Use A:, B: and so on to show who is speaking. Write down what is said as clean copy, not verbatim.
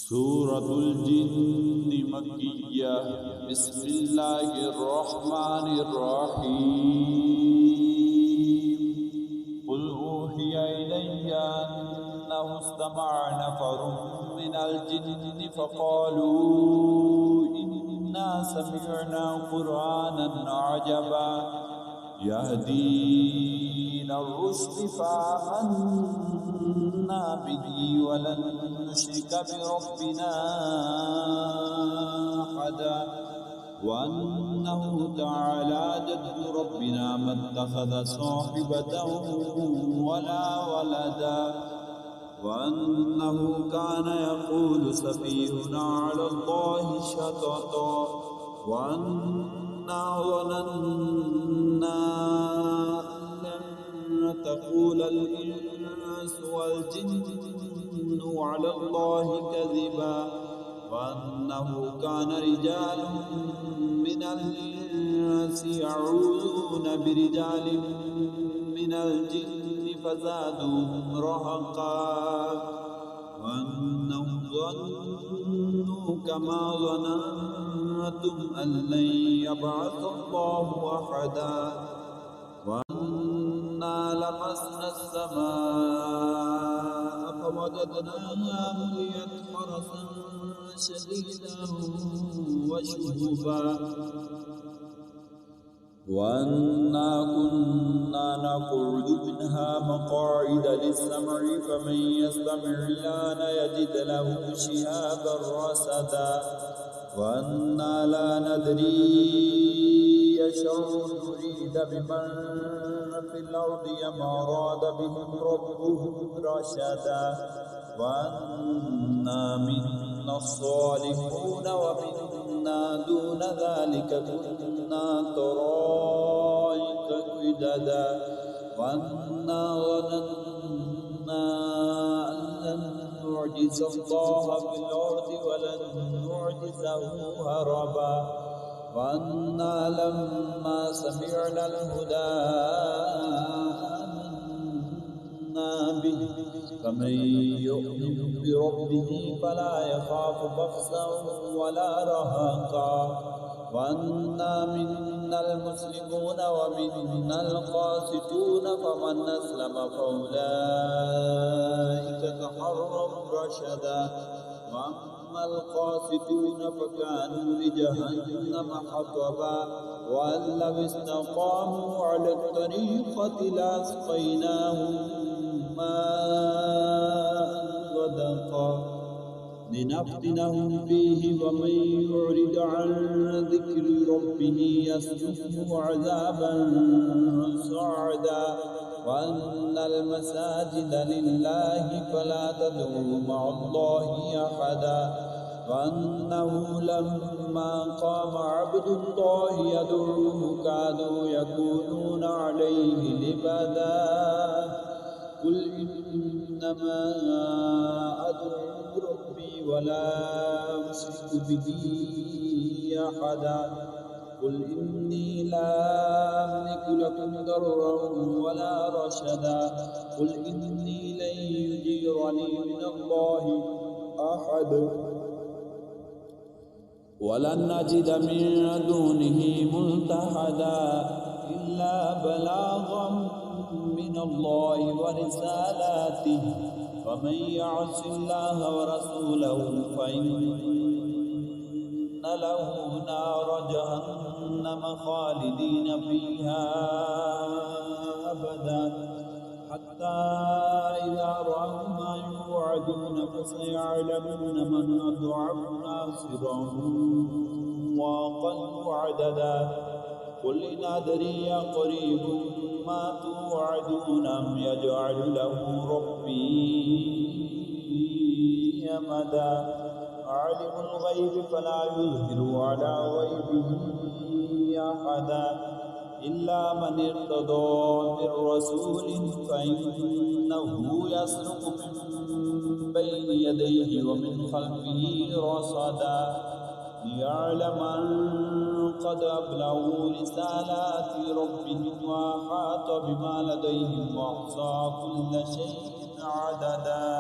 A: سورة الجن مكية. بسم الله الرحمن الرحيم. قل أوحي إلي أنه استمع نفر من الجن فقالوا إنا سمعنا قرآنا عجبا يهدي إلى الرشد فآمنا به ولن نشرك بربنا أحدا وأنه تعالى جد ربنا ما اتخذ صاحبة ولا ولدا وأنه كان يقول سفيهنا على الله شططا وأنا ظننا أن تقول الإنس والجن على الله كذبا وأنه كان رجال من الإنس يعوذون برجال من الجن فزادوهم رهقا وأنهم ظنوا كما ظننتم أن لن يبعث الله أحدا وأنا لمسنا السماء فوجدناها مليت حرسا شديدا وشهبا وأنا كنا نقعد منها مقاعد للسمع فمن يستمع الآن يجد له شهابا رصدا وأنا لا ندري أشر يريد بمن في الأرض أم أراد بهم ربهم رشدا وأنا منا الصالحون ومنا دون ذلك كنا طرائق قددا وأنا ظننا أن لن نعجز الله في الأرض ولن نعجزه هربا وأنا لما سمعنا الهدى آمنا به فمن يؤمن بربه فلا يخاف بخسا ولا رهقا وأنا منا المسلمون ومنا القاسطون فمن أسلم فأولئك تحروا رشدا وأما القاسطون فكانوا لجهنم حطبا وأن لو استقاموا على الطريقة لأسقيناهم ماء غدقا لنفتنهم فيه ومن يعرض عن ذكر ربه يسلكه عذابا صعدا وأن المساجد لله فلا تدعوا مع الله أحدا وأنه لما قام عبد الله يدعوه كادوا يكونون عليه لبدا قل إنما أدعو ربي ولا أشرك به أحدا قل إني لا أملك لكم ضرا ولا رشدا قل إني لن يجيرني من الله أحد ولن نجد من دونه ملتحدا إلا بلاغا من الله ورسالاته ومن يعص الله ورسوله فإن له نار جهنم خالدين فيها أبدا حتى إذا رأوا ما يوعدون فسيعلمون من أضعف ناصرا وأقل عددا قل إن أدري قريب ما توعدون أم يجعل له ربي أمدا عالم الغيب فلا يظهر على غيبه أحدا إلا من ارتضى من رسول فإنه يسلك من بين يديه ومن خلفه رصدا ليعلم أن قد أبلغوا رسالات ربهم وأحاط بما لديهم وأحصى كل شيء عددا.